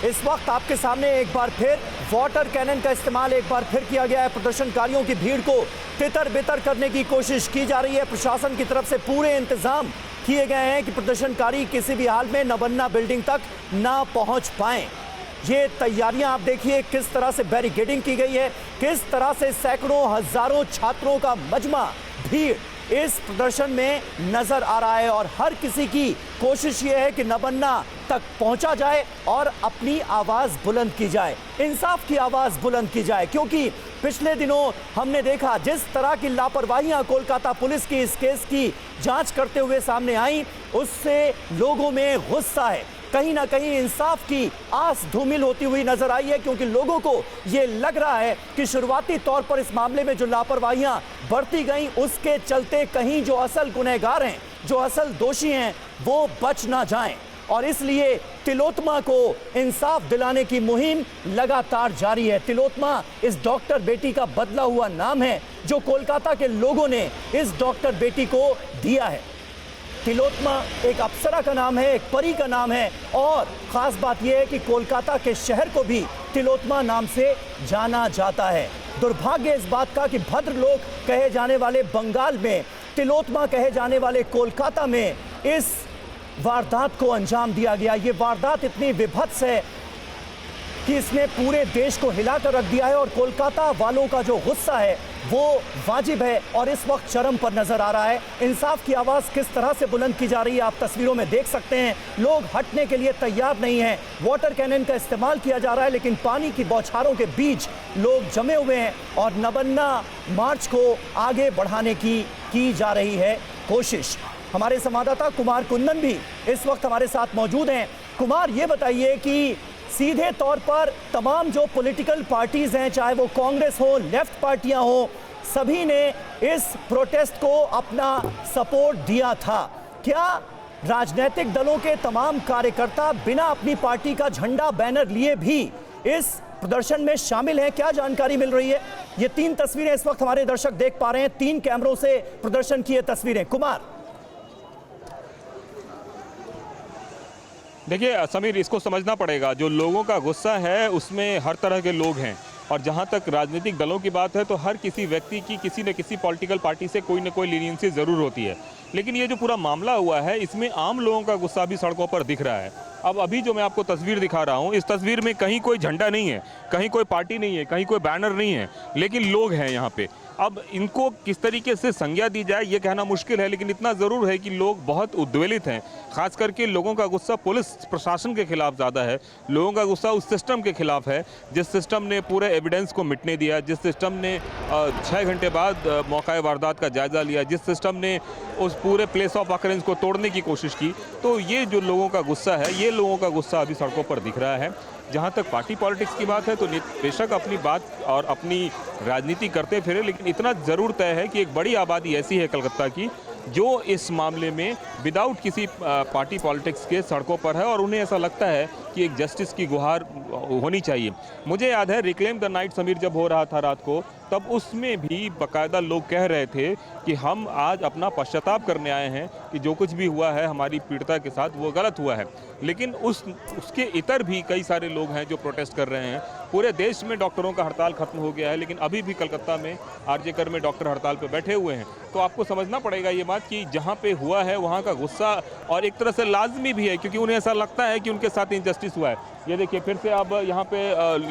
इस वक्त आपके सामने एक बार फिर वाटर कैनन का इस्तेमाल एक बार फिर किया गया है। प्रदर्शनकारियों की भीड़ को तितर बितर करने की कोशिश की जा रही है। प्रशासन की तरफ से पूरे इंतजाम किए गए हैं कि प्रदर्शनकारी किसी भी हाल में नबन्ना बिल्डिंग तक ना पहुंच पाएं। ये तैयारियां आप देखिए किस तरह से बैरिकेडिंग की गई है, किस तरह से सैकड़ों हजारों छात्रों का मजमा भीड़ इस प्रदर्शन में नजर आ रहा है और हर किसी की कोशिश ये है कि नबन्ना तक पहुंचा जाए और अपनी आवाज बुलंद की जाए, इंसाफ की आवाज बुलंद की जाए। क्योंकि पिछले दिनों हमने देखा जिस तरह की लापरवाहियां कोलकाता पुलिस की इस केस की जांच करते हुए सामने आई, उससे लोगों में गुस्सा है, कहीं ना कहीं इंसाफ की आस धूमिल होती हुई नजर आई है। क्योंकि लोगों को यह लग रहा है कि शुरुआती तौर पर इस मामले में जो लापरवाहियां बरती गई उसके चलते कहीं जो असल गुनहगार हैं, जो असल दोषी हैं, वो बच ना जाएं और इसलिए तिलोत्मा को इंसाफ दिलाने की मुहिम लगातार जारी है। तिलोत्मा इस डॉक्टर बेटी का बदला हुआ नाम है जो कोलकाता के लोगों ने इस डॉक्टर बेटी को दिया है। तिलोत्मा एक अप्सरा का नाम है, एक परी का नाम है और खास बात यह है कि कोलकाता के शहर को भी तिलोत्मा नाम से जाना जाता है। दुर्भाग्य इस बात का कि भद्र लोग कहे जाने वाले बंगाल में, तिलोत्मा कहे जाने वाले कोलकाता में इस वारदात को अंजाम दिया गया। ये वारदात इतनी विभत्स है कि इसने पूरे देश को हिलाकर रख दिया है और कोलकाता वालों का जो गुस्सा है वो वाजिब है और इस वक्त चरम पर नजर आ रहा है। इंसाफ की आवाज किस तरह से बुलंद की जा रही है आप तस्वीरों में देख सकते हैं। लोग हटने के लिए तैयार नहीं हैं। वाटर कैनन का इस्तेमाल किया जा रहा है लेकिन पानी की बौछारों के बीच लोग जमे हुए हैं और नबन्ना मार्च को आगे बढ़ाने की जा रही है कोशिश। हमारे संवाददाता कुमार कुंदन भी इस वक्त हमारे साथ मौजूद हैं। कुमार, ये बताइए कि सीधे तौर पर तमाम जो पॉलिटिकल पार्टीज हैं, चाहे वो कांग्रेस हो, लेफ्ट पार्टियां हो, सभी ने इस प्रोटेस्ट को अपना सपोर्ट दिया था। क्या राजनीतिक दलों के तमाम कार्यकर्ता बिना अपनी पार्टी का झंडा बैनर लिए भी इस प्रदर्शन में शामिल हैं? क्या जानकारी मिल रही है? ये 3 तस्वीरें इस वक्त हमारे दर्शक देख पा रहे हैं, 3 कैमरों से प्रदर्शन की ये तस्वीरें। कुमार, देखिए समीर, इसको समझना पड़ेगा, जो लोगों का गुस्सा है उसमें हर तरह के लोग हैं और जहां तक राजनीतिक दलों की बात है तो हर किसी व्यक्ति की किसी न किसी पॉलिटिकल पार्टी से कोई न कोई लीनियंसी ज़रूर होती है। लेकिन ये जो पूरा मामला हुआ है इसमें आम लोगों का गुस्सा भी सड़कों पर दिख रहा है। अब अभी जो मैं आपको तस्वीर दिखा रहा हूँ, इस तस्वीर में कहीं कोई झंडा नहीं है, कहीं कोई पार्टी नहीं है, कहीं कोई बैनर नहीं है, लेकिन लोग हैं यहाँ पे। अब इनको किस तरीके से संज्ञा दी जाए ये कहना मुश्किल है, लेकिन इतना ज़रूर है कि लोग बहुत उद्वेलित हैं। खास करके लोगों का गुस्सा पुलिस प्रशासन के खिलाफ ज़्यादा है। लोगों का गुस्सा उस सिस्टम के खिलाफ है जिस सिस्टम ने पूरे एविडेंस को मिटने दिया, जिस सिस्टम ने 6 घंटे बाद मौका वारदात का जायज़ा लिया, जिस सिस्टम ने उस पूरे प्लेस ऑफ ऑकरेंस को तोड़ने की कोशिश की। तो ये जो लोगों का गुस्सा है, ये लोगों का गुस्सा अभी सड़कों पर दिख रहा है। जहाँ तक पार्टी पॉलिटिक्स की बात है तो बेशक अपनी बात और अपनी राजनीति करते फिरे, लेकिन इतना ज़रूर तय है कि एक बड़ी आबादी ऐसी है कलकत्ता की जो इस मामले में विदाउट किसी पार्टी पॉलिटिक्स के सड़कों पर है और उन्हें ऐसा लगता है कि एक जस्टिस की गुहार होनी चाहिए। मुझे याद है रिक्लेम द नाइट समीर जब हो रहा था रात को, तब उसमें भी बाकायदा लोग कह रहे थे कि हम आज अपना पश्चाताप करने आए हैं कि जो कुछ भी हुआ है हमारी पीड़िता के साथ वो गलत हुआ है। लेकिन उसके इतर भी कई सारे लोग हैं जो प्रोटेस्ट कर रहे हैं। पूरे देश में डॉक्टरों का हड़ताल खत्म हो गया है लेकिन अभी भी कलकत्ता में आरजे कर में डॉक्टर हड़ताल पर बैठे हुए हैं। तो आपको समझना पड़ेगा ये बात कि जहाँ पे हुआ है वहाँ का गुस्सा और एक तरह से लाजमी भी है, क्योंकि उन्हें ऐसा लगता है कि उनके साथ इंजस्टिस हुआ है। ये देखिए फिर से अब यहाँ पे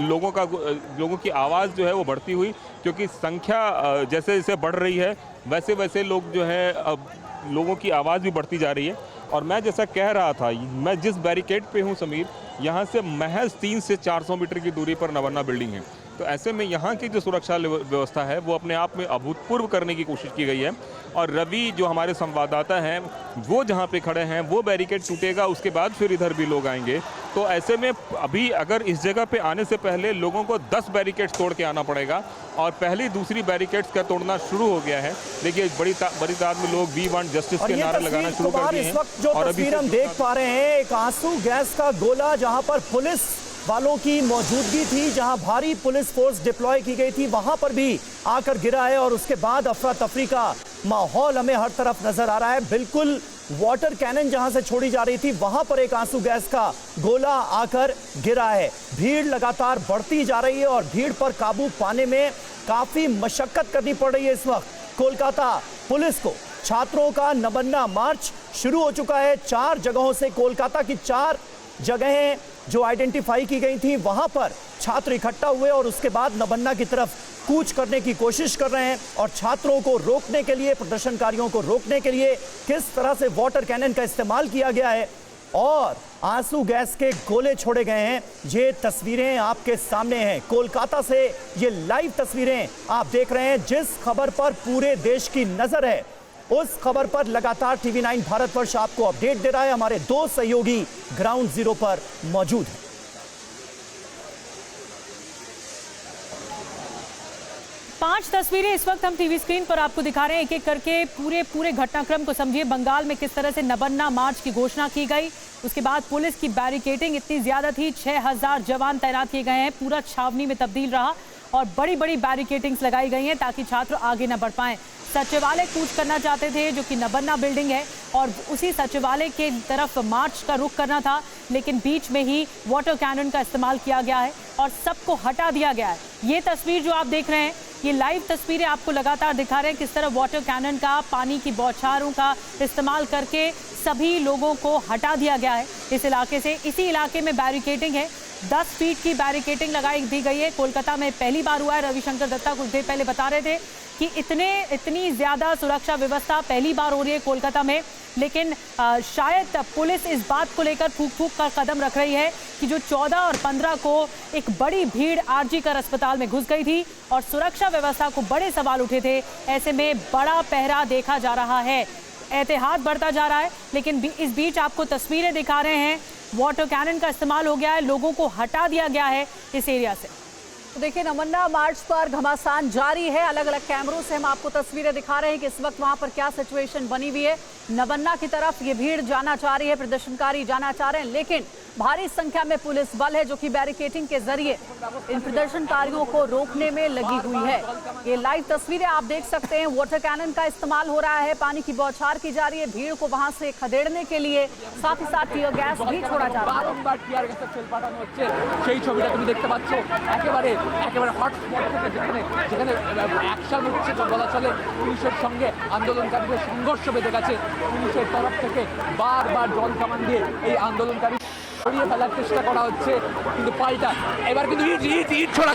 लोगों की आवाज़ जो है वो बढ़ती हुई, क्योंकि संख्या जैसे जैसे बढ़ रही है वैसे वैसे लोग जो है अब लोगों की आवाज़ भी बढ़ती जा रही है। और मैं जैसा कह रहा था, मैं जिस बैरिकेड पे हूँ समीर, यहाँ से महज 300 से 400 मीटर की दूरी पर नबन्ना बिल्डिंग है। तो ऐसे में यहाँ की जो सुरक्षा व्यवस्था है वो अपने आप में अभूतपूर्व करने की कोशिश की गई है। और रवि जो हमारे संवाददाता हैं वो जहाँ पे खड़े हैं वो बैरिकेड टूटेगा, उसके बाद फिर इधर भी लोग आएंगे। तो ऐसे में अभी अगर इस जगह पे आने से पहले लोगों को 10 बैरिकेड्स तोड़ के आना पड़ेगा और पहली दूसरी बैरिकेड्स का तोड़ना शुरू हो गया है। देखिए बड़ी तादाद में लोग वी वांट जस्टिस के नारे लगाना शुरू कर दिए हैं। इस वक्त जो तस्वीर हम देख पा रहे हैं, एक आंसू गैस का गोला जहां पर पुलिस वालों की मौजूदगी थी, जहां भारी पुलिस फोर्स डिप्लॉय की गई थी, वहां पर भी आकर गिरा है और उसके बाद अफरा तफरी का माहौल हमें हर तरफ नजर आ रहा है। बिल्कुल वाटर कैनन जहां से छोड़ी जा रही थी वहां पर एक आंसू गैस का गोला आकर गिरा है। भीड़ लगातार बढ़ती जा रही है और भीड़ पर काबू पाने में काफी मशक्कत करनी पड़ रही है। इस वक्त कोलकाता पुलिस को छात्रों का नबन्ना मार्च शुरू हो चुका है। 4 जगहों से कोलकाता की 4 जगहें जो आइडेंटिफाई की गई थी वहां पर छात्र इकट्ठा हुए और उसके बाद नबन्ना की तरफ कूच करने की कोशिश कर रहे हैं। और छात्रों को रोकने के लिए, प्रदर्शनकारियों को रोकने के लिए किस तरह से वाटर कैनन का इस्तेमाल किया गया है और आंसू गैस के गोले छोड़े गए हैं, ये तस्वीरें आपके सामने हैं। कोलकाता से ये लाइव तस्वीरें आप देख रहे हैं। जिस खबर पर पूरे देश की नजर है उस खबर पर लगातार TV9 भारतवर्ष आपको अपडेट दे रहा है। हमारे 2 सहयोगी ग्राउंड जीरो पर मौजूद हैं। पांच तस्वीरें इस वक्त हम टीवी स्क्रीन पर आपको दिखा रहे हैं, एक एक करके पूरे घटनाक्रम को समझिए। बंगाल में किस तरह से नबन्ना मार्च की घोषणा की गई, उसके बाद पुलिस की बैरिकेडिंग इतनी ज्यादा थी, 6000 जवान तैनात किए गए हैं, पूरा छावनी में तब्दील रहा और बड़ी बड़ी बैरिकेडिंग्स लगाई गई हैं ताकि छात्र आगे न बढ़ पाएं। सचिवालय कूच करना चाहते थे जो कि नबन्ना बिल्डिंग है और उसी सचिवालय के तरफ मार्च का रुख करना था, लेकिन बीच में ही वाटर कैनन का इस्तेमाल किया गया है और सबको हटा दिया गया है। ये तस्वीर जो आप देख रहे हैं, ये लाइव तस्वीरें आपको लगातार दिखा रहे हैं किस तरह वाटर कैनन का, पानी की बौछारों का इस्तेमाल करके सभी लोगों को हटा दिया गया है इस इलाके से। इसी इलाके में बैरिकेडिंग है, 10 फीट की बैरिकेडिंग लगाई दी गई है। कोलकाता में पहली बार हुआ है। रविशंकर दत्ता कुछ देर पहले बता रहे थे कि इतनी ज्यादा सुरक्षा व्यवस्था पहली बार हो रही है कोलकाता में, लेकिन शायद पुलिस इस बात को लेकर फूक कर कदम रख रही है कि जो 14 और 15 को एक बड़ी भीड़ आरजी कर अस्पताल में घुस गई थी और सुरक्षा व्यवस्था को बड़े सवाल उठे थे, ऐसे में बड़ा पहरा देखा जा रहा है, एहतियात बढ़ता जा रहा है। लेकिन इस बीच आपको तस्वीरें दिखा रहे हैं, वाटर कैनन का इस्तेमाल हो गया है, लोगों को हटा दिया गया है इस एरिया से। तो देखिए, नबन्ना मार्च पर घमासान जारी है। अलग अलग कैमरों से हम आपको तस्वीरें दिखा रहे हैं कि इस वक्त वहां पर क्या सिचुएशन बनी हुई है। नबन्ना की तरफ ये भीड़ जाना चाह रही है, प्रदर्शनकारी जाना चाह रहे हैं, लेकिन भारी संख्या में पुलिस बल है जो कि बैरिकेडिंग के जरिए इन प्रदर्शनकारियों को रोकने में लगी हुई है। ये लाइव तस्वीरें आप देख सकते हैं। वाटर कैनन का इस्तेमाल हो रहा है, पानी की बौछार की जा रही है भीड़ को वहां से खदेड़ने के लिए, साथ ही साथ टीयर गैस भी छोड़ा जा रहा है। সেই ছবিটা তুমি দেখতে পাচ্ছ একেবারে হটস্পট থেকে যেখানে অ্যাকশন হচ্ছে বলা চলে। পুলিশের সঙ্গে আন্দোলনকারীদের সংঘর্ষ বেঁধে গেছে। পুলিশের তরফ থেকে বারবার জল কামান দিয়ে এই আন্দোলনকারী সরিয়ে ফেলার চেষ্টা করা হচ্ছে, কিন্তু পাল্টা এবার কিন্তু ইট ছোড়া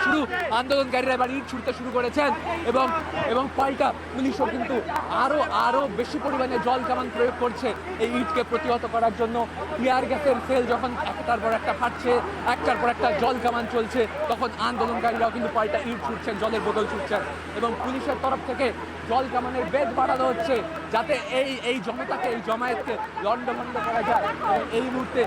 শুরু। আন্দোলনকারীরা এবার ইট ছুড়তে শুরু করেছেন এবং পাল্টা পুলিশও কিন্তু আরো বেশি পরিমাণে জল কামান প্রয়োগ করছে এই ইটকে প্রতিহত করার জন্য। টিয়ার গ্যাসের সেল যখন একটার পর একটা ফাটছে, একটার পর একটা জল কামান চলছে, তখন আন্দোলনকারীরাও কিন্তু পাল্টা ইট ছুটছেন, জলের বোতল ছুটছেন এবং পুলিশের তরফ থেকে জল কামানের বেগ বাড়ানো হচ্ছে যাতে এই জনতাকে, এই জমায়েতকে লন্ডভন্ড করা যায়। এই মুহূর্তে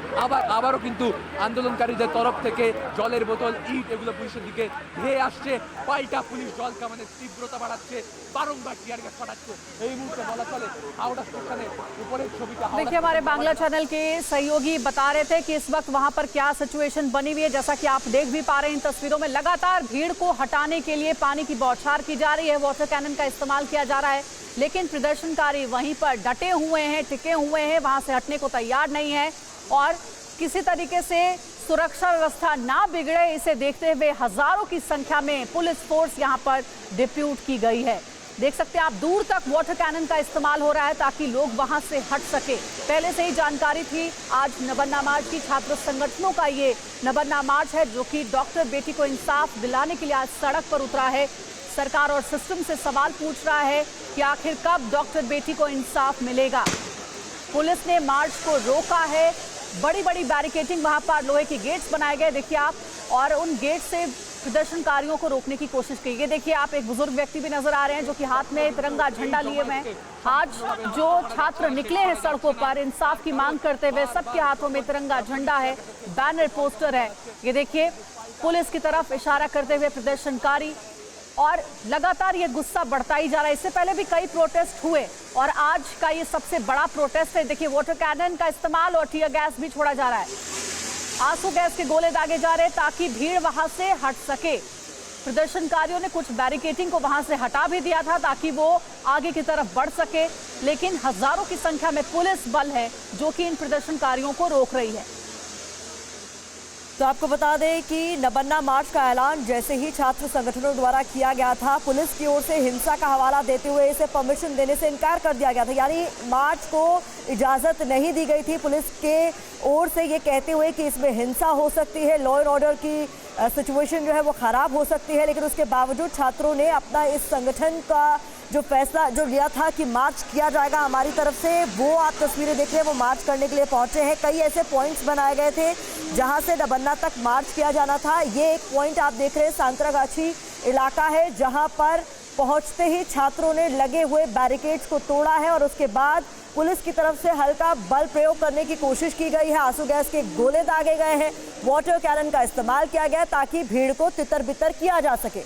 আবারও কিন্তু আন্দোলনকারীদের তরফ থেকে জলের বোতল, ইট এগুলো পুলিশের দিকে ধেয়ে আসছে। পাল্টা পুলিশ জল কামানের তীব্রতা বাড়াচ্ছে, বারংবার টিয়ার গ্যাস ফাটাচ্ছে। এই মুহূর্তে বলা চলে হাওড়া স্টেশনের উপরের ছবিটা। देखिए, हमारे बांग्ला चैनल के सहयोगी बता रहे थे कि इस वक्त वहां पर क्या सिचुएशन बनी हुई है। जैसा कि आप देख भी पा रहे हैं इन तस्वीरों में, लगातार भीड़ को हटाने के लिए पानी की बौछार की जा रही है, वाटर कैनन का इस्तेमाल किया जा रहा है, लेकिन प्रदर्शनकारी वहीं पर डटे हुए हैं, टिके हुए हैं, वहां से हटने को तैयार नहीं है और किसी तरीके से सुरक्षा व्यवस्था ना बिगड़े इसे देखते हुए हजारों की संख्या में पुलिस फोर्स यहां पर डिप्यूट की गई है। देख सकते हैं आप, दूर तक वाटर कैनन का इस्तेमाल हो रहा है ताकि लोग वहां से हट सके। पहले से ही जानकारी थी। आज नबन्ना मार्च की छात्र संगठनों का ये नबन्ना मार्च है जो कि डॉक्टर बेटी को इंसाफ दिलाने के लिए आज सड़क पर उतरा है। सरकार और सिस्टम से सवाल पूछ रहा है कि आखिर कब डॉक्टर बेटी को इंसाफ मिलेगा। पुलिस ने मार्च को रोका है, बड़ी बड़ी बैरिकेडिंग वहां पर लोहे के गेट्स बनाए गए, देखिए आप, और उन गेट से प्रदर्शनकारियों को रोकने की कोशिश की। ये देखिए आप, एक बुजुर्ग व्यक्ति भी नजर आ रहे हैं जो कि हाथ में तिरंगा झंडा लिए हुए हैं। आज जो छात्र निकले हैं सड़कों पर इंसाफ की मांग करते हुए, सबके हाथों में तिरंगा झंडा है, बैनर पोस्टर है। ये देखिए पुलिस की तरफ इशारा करते हुए प्रदर्शनकारी, और लगातार ये गुस्सा बढ़ता ही जा रहा है। इससे पहले भी कई प्रोटेस्ट हुए और आज का ये सबसे बड़ा प्रोटेस्ट है। देखिए, वाटर कैनन का इस्तेमाल और टीयर गैस भी छोड़ा जा रहा है, आंसू गैस के गोले दागे जा रहे हैं ताकि भीड़ वहां से हट सके। प्रदर्शनकारियों ने कुछ बैरिकेडिंग को वहां से हटा भी दिया था ताकि वो आगे की तरफ बढ़ सके, लेकिन हजारों की संख्या में पुलिस बल है जो कि इन प्रदर्शनकारियों को रोक रही है। तो आपको बता दें कि नबन्ना मार्च का ऐलान जैसे ही छात्र संगठनों द्वारा किया गया था, पुलिस की ओर से हिंसा का हवाला देते हुए इसे परमिशन देने से इनकार कर दिया गया था। यानी मार्च को इजाज़त नहीं दी गई थी पुलिस के ओर से, ये कहते हुए कि इसमें हिंसा हो सकती है, लॉ एंड ऑर्डर की सिचुएशन जो है वो ख़राब हो सकती है। लेकिन उसके बावजूद छात्रों ने अपना इस संगठन का जो फैसला जो लिया था कि मार्च किया जाएगा हमारी तरफ से, वो आप तस्वीरें देख रहे हैं, वो मार्च करने के लिए पहुंचे हैं। कई ऐसे पॉइंट्स बनाए गए थे जहां से नबन्ना तक मार्च किया जाना था। ये एक पॉइंट आप देख रहे हैं, सांतरागाछी इलाका है, जहां पर पहुंचते ही छात्रों ने लगे हुए बैरिकेड्स को तोड़ा है और उसके बाद पुलिस की तरफ से हल्का बल प्रयोग करने की कोशिश की गई है। आंसू गैस के गोले दागे गए हैं, वाटर कैनन का इस्तेमाल किया गया ताकि भीड़ को तितर बितर किया जा सके।